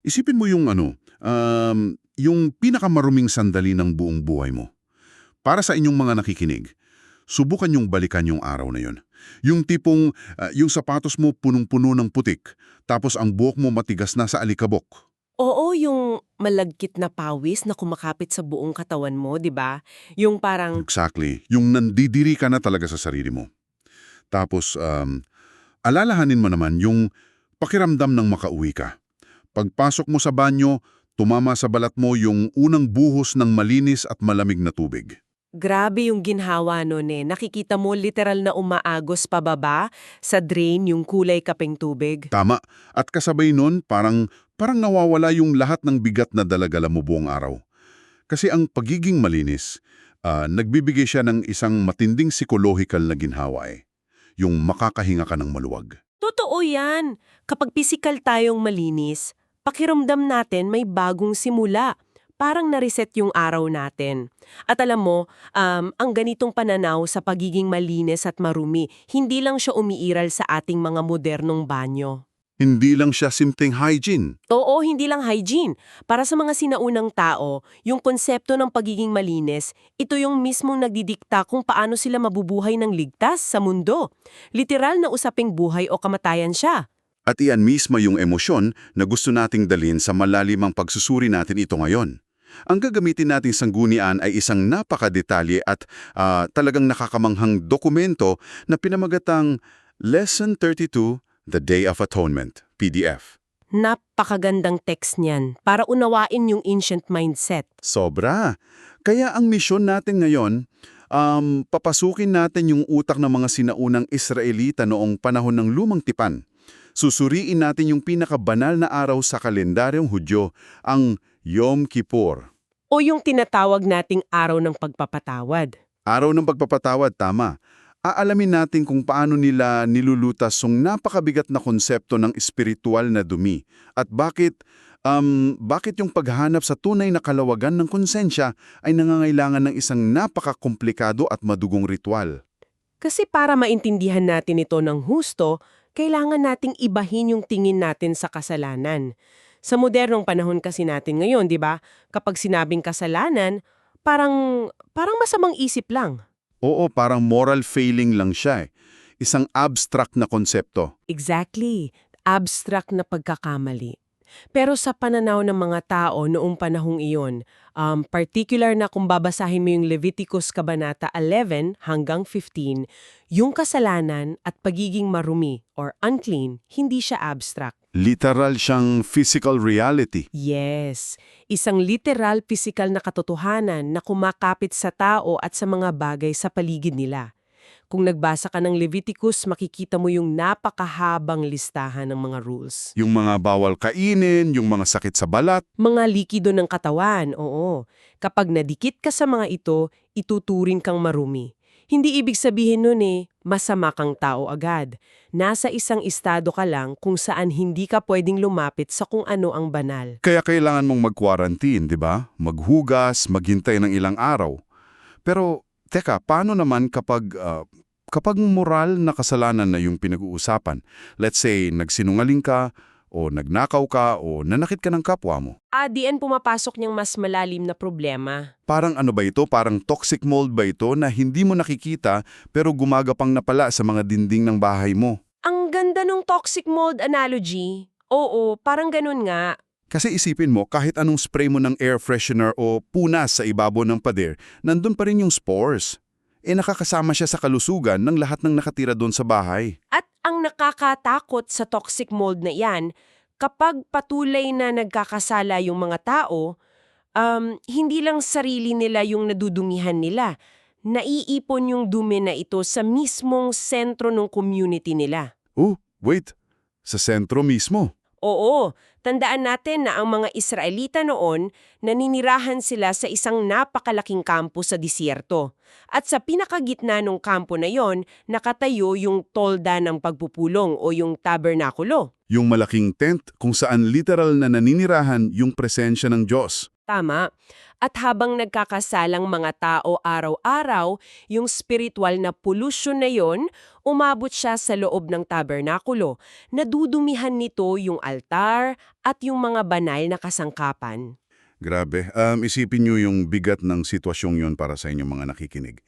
Isipin mo yung yung pinakamaruming sandali ng buong buhay mo. Para sa inyong mga nakikinig, subukan yung balikan yung araw na yun. Yung tipong, yung sapatos mo punong-puno ng putik, tapos ang buhok mo matigas na sa alikabok. Oo, yung malagkit na pawis na kumakapit sa buong katawan mo, 'di ba? Yung parang, Exactly. Yung nandidiri ka na talaga sa sarili mo. Tapos, alalahanin mo naman yung pakiramdam ng makauwi ka. Pagpasok mo sa banyo, tumama sa balat mo yung unang buhos ng malinis at malamig na tubig. grabe yung ginhawa nun eh. Nakikita mo literal na umaagos pababa sa drain yung kulay kapeng tubig. Tama. At kasabay nun, parang nawawala yung lahat ng bigat na dalagala mo buong araw. Kasi ang pagiging malinis, nagbibigay siya ng isang matinding psikolohikal na ginhawa eh. Yung makakahinga ka ng maluwag. Totoo yan. Kapag pisikal tayong malinis, pakiramdam natin may bagong simula. Parang na-reset yung araw natin. At alam mo, ang ganitong pananaw sa pagiging malinis at marumi, hindi lang siya umiiral sa ating mga modernong banyo. Hindi lang siya simpleng hygiene. Oo, hindi lang hygiene. Para sa mga sinaunang tao, yung konsepto ng pagiging malinis, ito yung mismong nagdidikta kung paano sila mabubuhay ng ligtas sa mundo. Literal na usaping buhay o kamatayan siya. At iyan mismo yung emosyon na gusto nating dalhin sa malalimang pagsusuri natin ito ngayon. Ang gagamitin nating sanggunian ay isang napakadetalye at talagang nakakamanghang dokumento na pinamagatang Lesson 32, The Day of Atonement, PDF. Napakagandang text niyan para unawain yung ancient mindset. Sobra. Kaya ang misyon natin ngayon, papasukin natin yung utak ng mga sinaunang Israelita noong panahon ng Lumang Tipan. Susuriin natin yung pinakabanal na araw sa kalendaryong Hudyo, ang Yom Kippur. O yung tinatawag nating araw ng pagpapatawad. Araw ng pagpapatawad, tama. Aalamin natin kung paano nila nilulutas yung napakabigat na konsepto ng espiritual na dumi at bakit yung paghanap sa tunay na kalawagan ng konsensya ay nangangailangan ng isang napakakomplikado at madugong ritual. Kasi para maintindihan natin ito ng husto, kailangan nating ibahin yung tingin natin sa kasalanan. Sa modernong panahon kasi natin ngayon, di ba? Kapag sinabing kasalanan, parang masamang isip lang. Oo, parang moral failing lang siya eh. Isang abstract na konsepto. Exactly. Abstract na pagkakamali. Pero sa pananaw ng mga tao noong panahong iyon, particular na kung babasahin mo yung Leviticus Kabanata 11 hanggang 15, yung kasalanan at pagiging marumi or unclean, hindi siya abstract. Literal siyang physical reality. Yes, isang literal pisikal na katotohanan na kumakapit sa tao at sa mga bagay sa paligid nila. Kung nagbasa ka ng Leviticus, makikita mo yung napakahabang listahan ng mga rules. Yung mga bawal kainin, yung mga sakit sa balat. Mga likido ng katawan, oo. Kapag nadikit ka sa mga ito, ituturing kang marumi. Hindi ibig sabihin nun masama kang tao agad. Nasa isang estado ka lang kung saan hindi ka pwedeng lumapit sa kung ano ang banal. Kaya kailangan mong mag-quarantine, di ba? Maghugas, maghintay ng ilang araw. Pero, teka, paano naman kapag moral na kasalanan na yung pinag-uusapan? Let's say, nagsinungaling ka, o nagnakaw ka, o nanakit ka ng kapwa mo. Diyan pumapasok niyang mas malalim na problema. Parang ano ba ito? Parang toxic mold ba ito na hindi mo nakikita pero gumagapang na pala sa mga dinding ng bahay mo? Ang ganda ng toxic mold analogy. Oo, parang ganun nga. Kasi isipin mo, kahit anong spray mo ng air freshener o punas sa ibabaw ng pader, nandun pa rin yung spores. Nakakasama siya sa kalusugan ng lahat ng nakatira doon sa bahay. At ang nakakatakot sa toxic mold na yan, kapag patuloy na nagkakasala yung mga tao, hindi lang sarili nila yung nadudungihan nila. Naiipon yung dumi na ito sa mismong sentro ng community nila. Oh, wait. Sa sentro mismo. Oo, tandaan natin na ang mga Israelita noon, naninirahan sila sa isang napakalaking kampo sa disyerto. At sa pinakagitna ng kampo na yon, nakatayo yung tolda ng pagpupulong o yung tabernakulo. Yung malaking tent kung saan literal na naninirahan yung presensya ng Diyos. Tama. At habang nagkakasalang mga tao araw-araw, yung spiritual na pollution na yon, umabot siya sa loob ng tabernakulo. Nadudumihan nito yung altar at yung mga banal na kasangkapan. Grabe. Isipin nyo yung bigat ng sitwasyong yon para sa inyong mga nakikinig.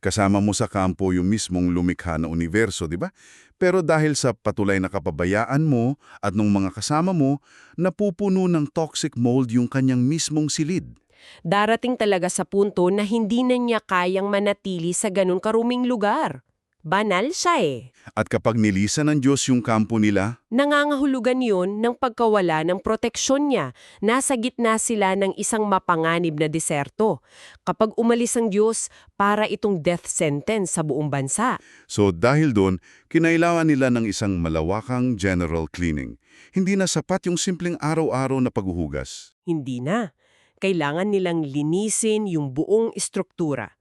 Kasama mo sa kampo yung mismong lumikha na universo, di ba? Pero dahil sa patuloy na kapabayaan mo at ng mga kasama mo, napupuno ng toxic mold yung kanyang mismong silid. Darating talaga sa punto na hindi na niya kayang manatili sa ganun karuming lugar. Banal siya eh. At kapag nilisan ng Diyos yung kampo nila, Nangangahulugan yun ng pagkawala ng proteksyon niya. Nasa gitna sila ng isang mapanganib na deserto. Kapag umalis ang Diyos, para itong death sentence sa buong bansa. so dahil doon, kinailangan nila ng isang malawakang general cleaning. Hindi na sapat yung simpleng araw-araw na paghuhugas. Hindi na. Kailangan nilang linisin yung buong istruktura.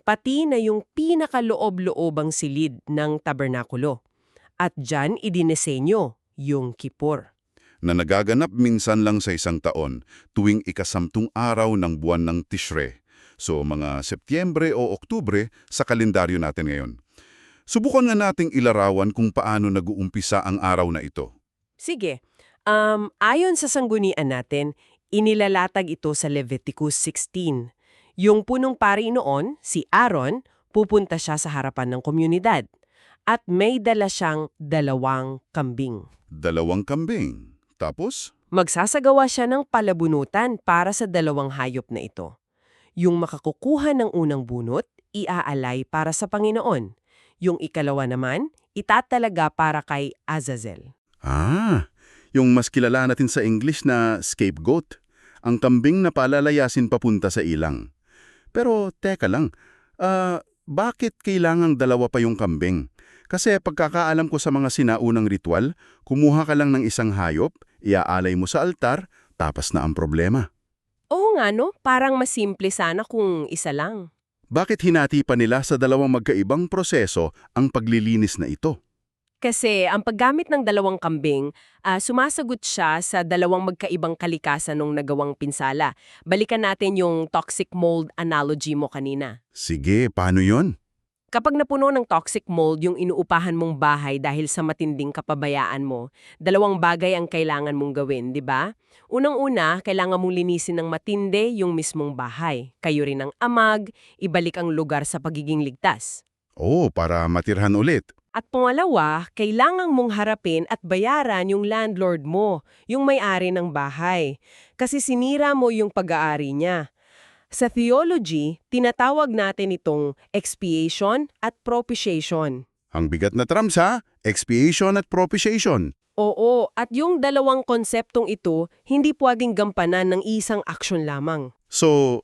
Pati na yung pinakaloob-loobang silid ng tabernakulo. At dyan idinesenyo yung Kippur. Na nagaganap minsan lang sa isang taon tuwing ikasamtong araw ng buwan ng Tishre. So mga Setyembre o Oktubre sa kalendaryo natin ngayon. Subukan nga nating ilarawan kung paano nag-uumpisa ang araw na ito. Sige, ayon sa sanggunian natin, inilalatag ito sa Leviticus 16. Yung punong pari noon, si Aaron, pupunta siya sa harapan ng komunidad. At may dala siyang 2 kambing. 2 kambing. Tapos, Magsasagawa siya ng palabunutan para sa 2 hayop na ito. Yung makakukuha ng unang bunot, iaalay para sa Panginoon. Yung ikalawa naman, itatalaga para kay Azazel. yung mas kilala natin sa English na scapegoat. Ang kambing na palalayasin papunta sa ilang. Pero teka lang, bakit kailangang 2 pa yung kambing? Kasi pagkakaalam ko sa mga sinaunang ritual, kumuha ka lang ng isang hayop, iaalay mo sa altar, tapos na ang problema. Oo nga no, parang mas simple sana kung isa lang. Bakit hinati pa nila sa 2 magkaibang proseso ang paglilinis na ito? Kasi ang paggamit ng 2 kambing, sumasagot siya sa 2 magkaibang kalikasan ng nagawang pinsala. Balikan natin yung toxic mold analogy mo kanina. Sige, paano yon? Kapag napuno ng toxic mold yung inuupahan mong bahay dahil sa matinding kapabayaan mo, 2 bagay ang kailangan mong gawin, di ba? Unang-una, kailangan mong linisin ng matindi yung mismong bahay. Kayo rin ang amag, ibalik ang lugar sa pagiging ligtas. Para matirhan ulit. At pangalawa, kailangan mong harapin at bayaran yung landlord mo, yung may-ari ng bahay. Kasi sinira mo yung pag-aari niya. Sa theology, tinatawag natin itong expiation at propitiation. Ang bigat na terms ha? Expiation at propitiation. Oo, at yung 2 konseptong ito, hindi pwedeng gampanan ng isang aksyon lamang. So,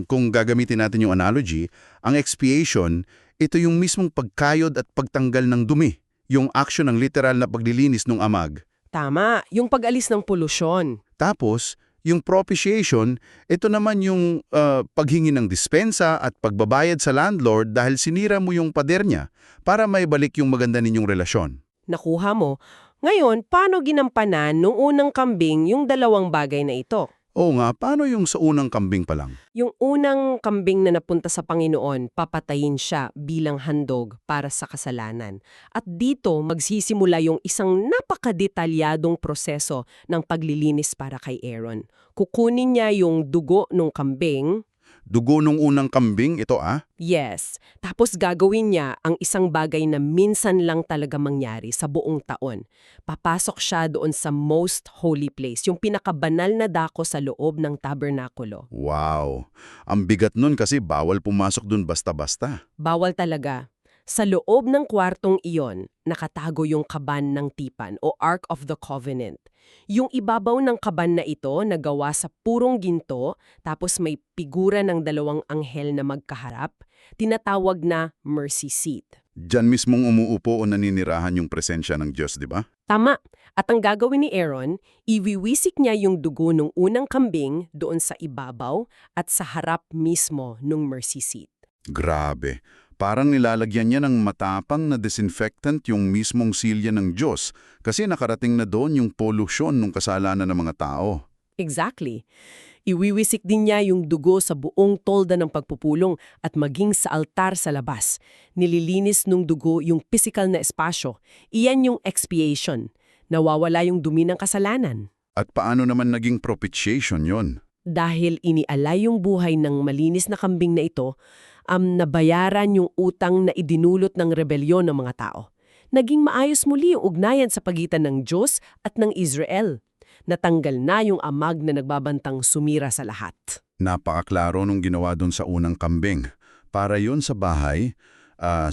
kung gagamitin natin yung analogy, ang expiation, ito yung mismong pagkayod at pagtanggal ng dumi. Yung action ng literal na paglilinis ng amag. Tama, yung pag-alis ng polusyon. Tapos, yung propitiation, ito naman yung paghingi ng dispensa at pagbabayad sa landlord dahil sinira mo yung pader niya para maibalik yung maganda ninyong relasyon. Nakuha mo. Ngayon, paano ginampanan nung unang kambing yung 2 bagay na ito? Oo nga, paano yung sa unang kambing pa lang? Yung unang kambing na napunta sa Panginoon, papatayin siya bilang handog para sa kasalanan. At dito magsisimula yung isang napakadetalyadong proseso ng paglilinis para kay Aaron. Kukunin niya yung dugo ng kambing. Dugo nung unang kambing, ito Yes. Tapos gagawin niya ang isang bagay na minsan lang talaga mangyari sa buong taon. Papasok siya doon sa most holy place, yung pinakabanal na dako sa loob ng tabernakulo. Wow! Ang bigat nun kasi bawal pumasok dun basta-basta. Bawal talaga. Sa loob ng kwartong iyon, nakatago yung kaban ng tipan o Ark of the Covenant. Yung ibabaw ng kaban na ito nagawa sa purong ginto, tapos may figura ng 2 anghel na magkaharap, tinatawag na mercy seat. Diyan mismong umuupo o naninirahan yung presensya ng Diyos, di ba? Tama. At ang gagawin ni Aaron, iwiwisik niya yung dugo ng unang kambing doon sa ibabaw at sa harap mismo ng mercy seat. Grabe. Parang nilalagyan niya ng matapang na disinfectant yung mismong silya ng Diyos kasi nakarating na doon yung polusyon ng kasalanan ng mga tao. Exactly. Iwiwisik din niya yung dugo sa buong tolda ng pagpupulong at maging sa altar sa labas. Nililinis nung dugo yung physical na espasyo. Iyan yung expiation. Nawawala yung dumi ng kasalanan. At paano naman naging propitiation yon? Dahil inialay yung buhay ng malinis na kambing na ito, nabayaran yung utang na idinulot ng rebelyon ng mga tao. Naging maayos muli yung ugnayan sa pagitan ng Diyos at ng Israel. Natanggal na yung amag na nagbabantang sumira sa lahat. Napakaklaro nung ginawa doon sa unang kambing. Para yon sa bahay,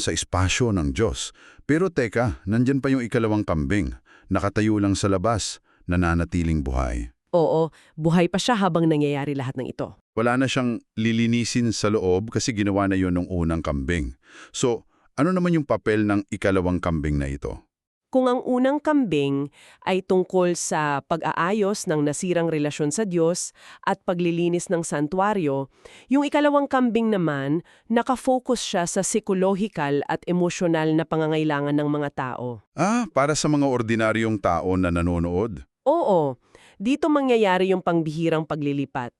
sa espasyo ng Diyos. Pero teka, nandyan pa yung ikalawang kambing. Nakatayo lang sa labas, nananatiling buhay. Oo, buhay pa siya habang nangyayari lahat ng ito. Wala na siyang lilinisin sa loob kasi ginawa na yon nung unang kambing. So, ano naman yung papel ng ikalawang kambing na ito? Kung ang unang kambing ay tungkol sa pag-aayos ng nasirang relasyon sa Diyos at paglilinis ng santuaryo, yung ikalawang kambing naman, nakafocus siya sa psychological at emosyonal na pangangailangan ng mga tao. Para sa mga ordinaryong tao na nanonood. Oo, dito mangyayari yung pangbihirang paglilipat.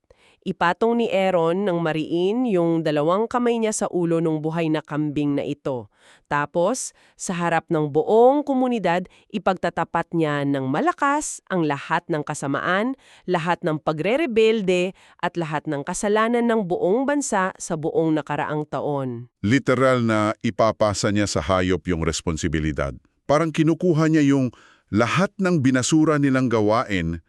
Ipatong ni Aaron ng mariin yung dalawang kamay niya sa ulo ng buhay na kambing na ito. Tapos, sa harap ng buong komunidad, ipagtatapat niya ng malakas ang lahat ng kasamaan, lahat ng pagre-rebelde, at lahat ng kasalanan ng buong bansa sa buong nakaraang taon. Literal na ipapasa niya sa hayop yung responsibilidad. Parang kinukuha niya yung lahat ng binasura nilang gawain,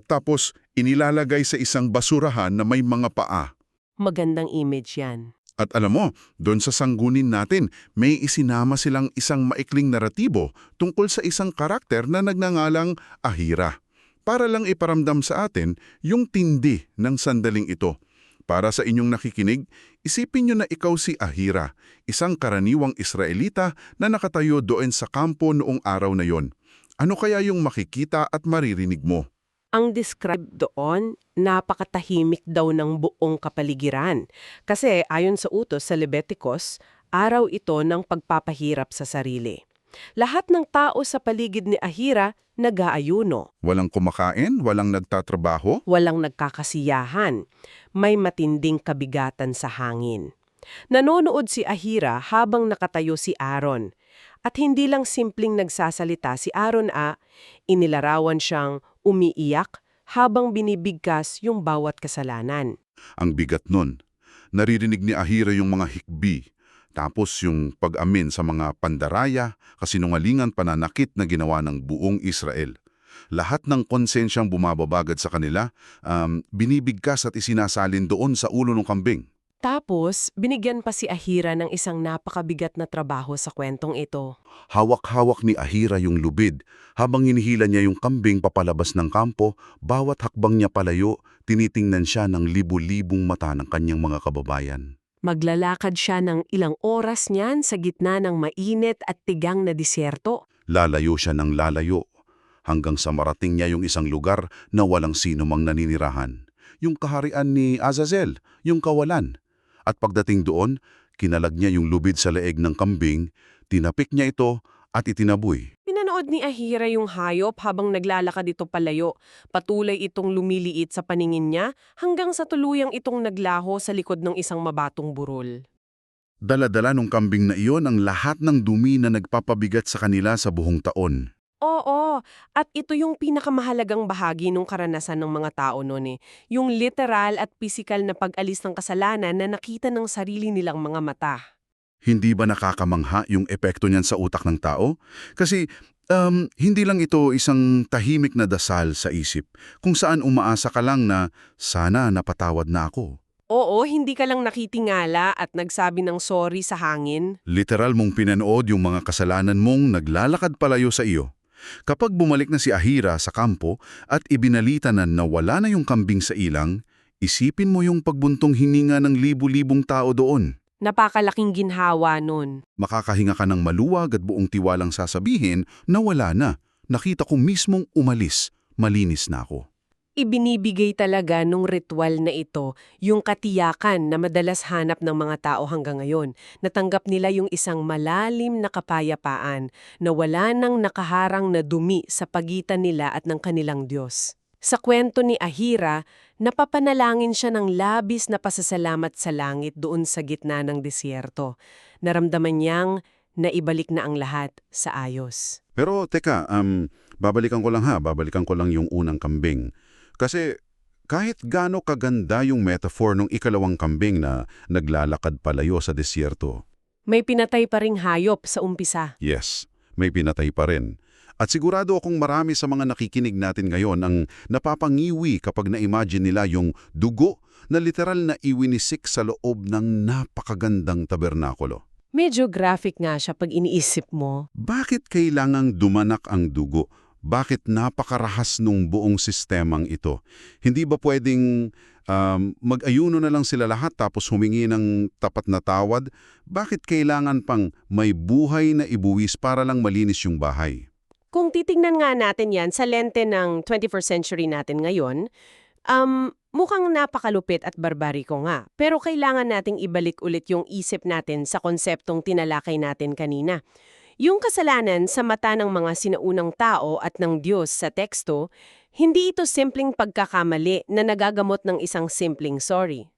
tapos inilalagay sa isang basurahan na may mga paa. Magandang image yan. At alam mo, doon sa sanggunin natin, may isinama silang isang maikling naratibo tungkol sa isang karakter na nagngangalang Ahira. Para lang iparamdam sa atin yung tindi ng sandaling ito. Para sa inyong nakikinig, isipin nyo na ikaw si Ahira, isang karaniwang Israelita na nakatayo doon sa kampo noong araw na yon. Ano kaya yung makikita at maririnig mo? Ang describe doon, napakatahimik daw ng buong kapaligiran. Kasi ayon sa utos sa Leviticus, araw ito ng pagpapahirap sa sarili. Lahat ng tao sa paligid ni Ahira nag-aayuno. Walang kumakain? Walang nagtatrabaho? Walang nagkakasiyahan. May matinding kabigatan sa hangin. Nanonood si Ahira habang nakatayo si Aaron. At hindi lang simpleng nagsasalita si Aaron inilarawan siyang umiiyak habang binibigkas yung bawat kasalanan. Ang bigat nun. Naririnig ni Ahira yung mga hikbi, tapos yung pag-amin sa mga pandaraya, kasinungalingan pananakit na ginawa ng buong Israel. Lahat ng konsensyang bumababagad sa kanila, binibigkas at isinasalin doon sa ulo ng kambing. Tapos, binigyan pa si Ahira ng isang napakabigat na trabaho sa kwentong ito. Hawak-hawak ni Ahira yung lubid. Habang hinihila niya yung kambing papalabas ng kampo, bawat hakbang niya palayo, tinitingnan siya ng libu-libong mata ng kanyang mga kababayan. Maglalakad siya ng ilang oras niyan sa gitna ng mainit at tigang na disyerto. Lalayo siya ng lalayo, hanggang sa marating niya yung isang lugar na walang sino mang naninirahan. Yung kaharian ni Azazel, yung kawalan. At pagdating doon, kinalag niya yung lubid sa leeg ng kambing, tinapik niya ito at itinaboy. Pinanood ni Ahira yung hayop habang naglalakad ito palayo. Patuloy itong lumiliit sa paningin niya hanggang sa tuluyang itong naglaho sa likod ng isang mabatong burol. Dala-dala nung kambing na iyon ang lahat ng dumi na nagpapabigat sa kanila sa buong taon. Oo, at ito yung pinakamahalagang bahagi ng karanasan ng mga tao noon yung literal at pisikal na pag-alis ng kasalanan na nakita ng sarili nilang mga mata. Hindi ba nakakamangha yung epekto niyan sa utak ng tao? Kasi hindi lang ito isang tahimik na dasal sa isip, kung saan umaasa ka lang na sana napatawad na ako. Oo, hindi ka lang nakitingala at nagsabi ng sorry sa hangin. Literal mong pinanood yung mga kasalanan mong naglalakad palayo sa iyo. Kapag bumalik na si Ahira sa kampo at ibinalita na nawala na yung kambing sa ilang, isipin mo yung pagbuntong hininga ng libu-libong tao doon. Napakalaking ginhawa nun. Makakahinga ka ng maluwag at buong tiwalang sasabihin na wala na. Nakita ko mismong umalis. Malinis na ako. Ibinibigay talaga nung ritual na ito yung katiyakan na madalas hanap ng mga tao hanggang ngayon. Natanggap nila yung isang malalim na kapayapaan na wala nang nakaharang na dumi sa pagitan nila at ng kanilang Diyos. Sa kwento ni Ahira, napapanalangin siya ng labis na pasasalamat sa langit doon sa gitna ng disyerto. Naramdaman niyang naibalik na ang lahat sa ayos. Pero teka, babalikan ko lang yung unang kambing. Kasi kahit gaano kaganda yung metaphor ng ikalawang kambing na naglalakad palayo sa disyerto, May pinatay pa ring hayop sa umpisa. yes, may pinatay pa rin. At sigurado akong marami sa mga nakikinig natin ngayon ang napapangiwi kapag na-imagine nila yung dugo na literal na iwinisik sa loob ng napakagandang tabernakulo. Medyo graphic nga siya pag iniisip mo. Bakit kailangang dumanak ang dugo? Bakit napakarahas nung buong sistemang ito? Hindi ba pwedeng mag-ayuno na lang sila lahat tapos humingi ng tapat na tawad? Bakit kailangan pang may buhay na ibuwis para lang malinis yung bahay? Kung titingnan nga natin yan sa lente ng 21st century natin ngayon, mukhang napakalupit at barbariko nga. Pero kailangan nating ibalik ulit yung isip natin sa konseptong tinalakay natin kanina. Yung kasalanan sa mata ng mga sinaunang tao at ng Diyos sa teksto, hindi ito simpleng pagkakamali na nagagamot ng isang simpleng sorry.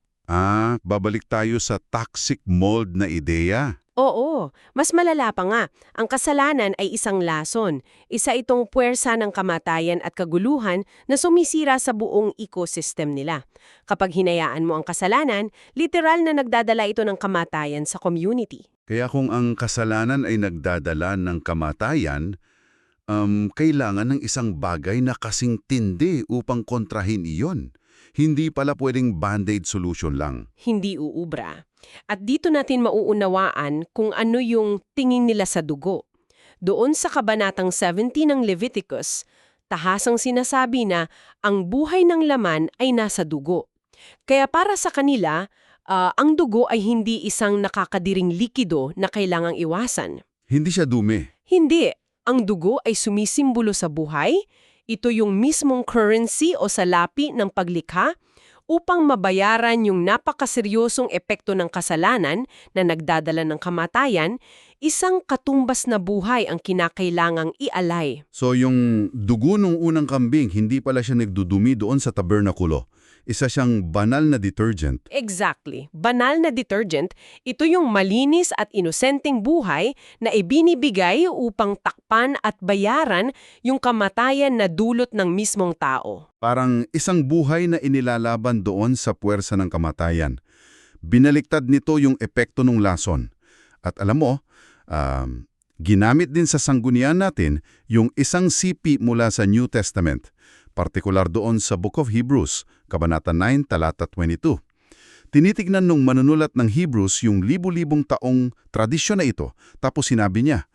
Babalik tayo sa toxic mold na ideya. Oo, mas malala pa nga. Ang kasalanan ay isang lason. Isa itong puwersa ng kamatayan at kaguluhan na sumisira sa buong ecosystem nila. Kapag hinayaan mo ang kasalanan, literal na nagdadala ito ng kamatayan sa community. Kaya kung ang kasalanan ay nagdadala ng kamatayan, kailangan ng isang bagay na kasing tindi upang kontrahin iyon. Hindi pala pwedeng band-aid solution lang. Hindi uubra. At dito natin mauunawaan kung ano yung tingin nila sa dugo. Doon sa kabanatang 17 ng Leviticus, tahasang sinasabi na ang buhay ng laman ay nasa dugo. Kaya para sa kanila, ang dugo ay hindi isang nakakadiring likido na kailangang iwasan. Hindi siya dumi. Hindi. Ang dugo ay sumisimbolo sa buhay. Ito yung mismong currency o salapi ng paglikha upang mabayaran yung napakaseryosong epekto ng kasalanan na nagdadala ng kamatayan, isang katumbas na buhay ang kinakailangang ialay. So yung dugo ng unang kambing, hindi pala siya nagdudumi doon sa tabernakulo. Isa siyang banal na detergent. Exactly. Banal na detergent, ito yung malinis at inosenteng buhay na ibinibigay upang takpan at bayaran yung kamatayan na dulot ng mismong tao. Parang isang buhay na inilalaban doon sa puwersa ng kamatayan. Binaliktad nito yung epekto ng lason. At alam mo, ginamit din sa sanggunian natin yung isang sipi mula sa New Testament, partikular doon sa Book of Hebrews, Kabanata 9, Talata 22. Tinitignan nung manunulat ng Hebrews yung libu-libong taong tradisyon na ito, tapos sinabi niya,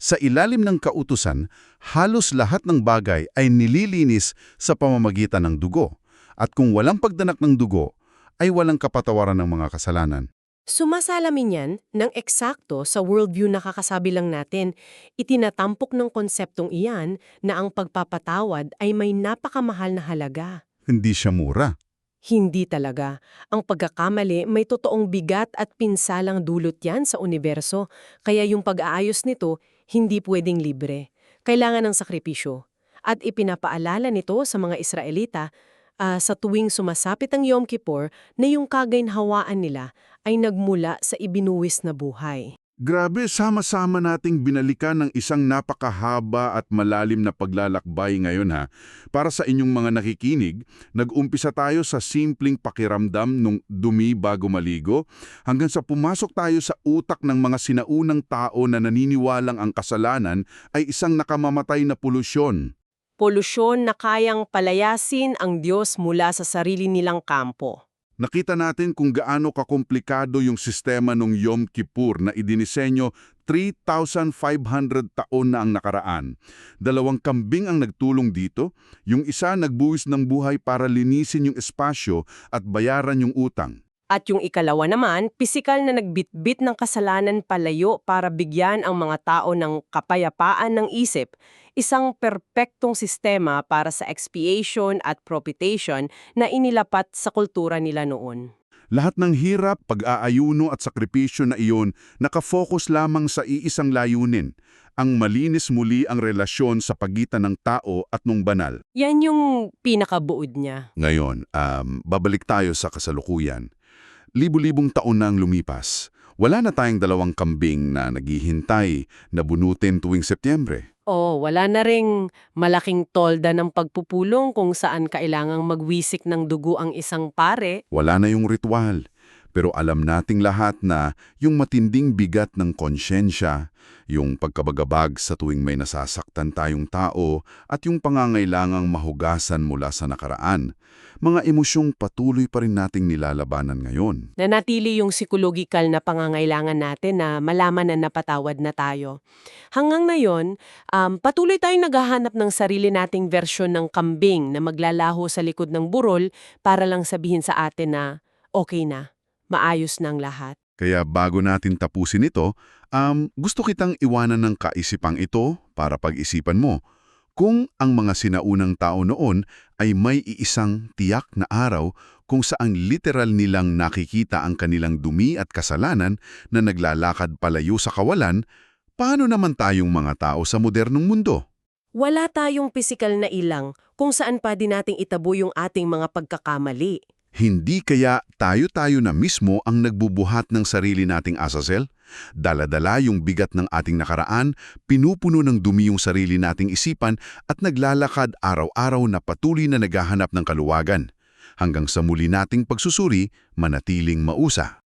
sa ilalim ng kautusan, halos lahat ng bagay ay nililinis sa pamamagitan ng dugo. At kung walang pagdanak ng dugo, ay walang kapatawaran ng mga kasalanan. Sumasalamin yan ng eksakto sa worldview na kakasabi lang natin, itinatampok ng konseptong iyan na ang pagpapatawad ay may napakamahal na halaga. Hindi siya mura. Hindi talaga. Ang pagkakamali may totoong bigat at pinsalang dulot yan sa universo, kaya yung pag-aayos nito hindi pwedeng libre. Kailangan ng sakripisyo. At ipinapaalala nito sa mga Israelita sa tuwing sumasapit ang Yom Kippur na yung kagaynhawaan nila ay nagmula sa ibinuwis na buhay. Grabe, sama-sama nating binalikan ng isang napakahaba at malalim na paglalakbay ngayon ha. Para sa inyong mga nakikinig, nag-umpisa tayo sa simpleng pakiramdam nung dumi bago maligo, hanggang sa pumasok tayo sa utak ng mga sinaunang tao na naniniwalang ang kasalanan ay isang nakamamatay na polusyon. Polusyon na kayang palayasin ang Diyos mula sa sarili nilang kampo. Nakita natin kung gaano kakomplikado yung sistema ng Yom Kippur na idinisenyo 3,500 taon na ang nakaraan. 2 kambing ang nagtulong dito, yung isa nagbuwis ng buhay para linisin yung espasyo at bayaran yung utang. At yung ikalawa naman, pisikal na nagbitbit ng kasalanan palayo para bigyan ang mga tao ng kapayapaan ng isip, isang perpektong sistema para sa expiation at propitiation na inilapat sa kultura nila noon. Lahat ng hirap, pag-aayuno at sakripisyo na iyon nakafocus lamang sa iisang layunin, ang malinis muli ang relasyon sa pagitan ng tao at nung banal. Yan yung pinakabuod niya. Ngayon, babalik tayo sa kasalukuyan. Libu-libong taon na ang lumipas. Wala na tayong dalawang kambing na naghihintay na bunutin tuwing Setyembre. Wala na ring malaking tolda ng pagpupulong kung saan kailangang magwisik ng dugo ang isang pare. Wala na yung ritual. Pero alam nating lahat na yung matinding bigat ng konsyensya, yung pagkabagabag sa tuwing may nasasaktan tayong tao at yung pangangailangang mahugasan mula sa nakaraan, mga emosyong patuloy pa rin nating nilalabanan ngayon. Nanatili yung psikologikal na pangangailangan natin na malaman na napatawad na tayo. Hanggang ngayon, patuloy tayong naghahanap ng sarili nating versyon ng kambing na maglalaho sa likod ng burol para lang sabihin sa atin na okay na, maayos na ang lahat. Kaya bago natin tapusin ito, gusto kitang iwanan ng kaisipang ito para pag-isipan mo. Kung ang mga sinaunang tao noon ay may iisang tiyak na araw kung saan literal nilang nakikita ang kanilang dumi at kasalanan na naglalakad palayo sa kawalan, paano naman tayong mga tao sa modernong mundo? Wala tayong pisikal na ilang kung saan pa din nating itabo yung ating mga pagkakamali. Hindi kaya tayo-tayo na mismo ang nagbubuhat ng sarili nating asasel? Dala-dala yung bigat ng ating nakaraan, pinupuno ng dumi yung sarili nating isipan at naglalakad araw-araw na patuloy na naghahanap ng kaluwagan. Hanggang sa muli nating pagsusuri, manatiling mausa.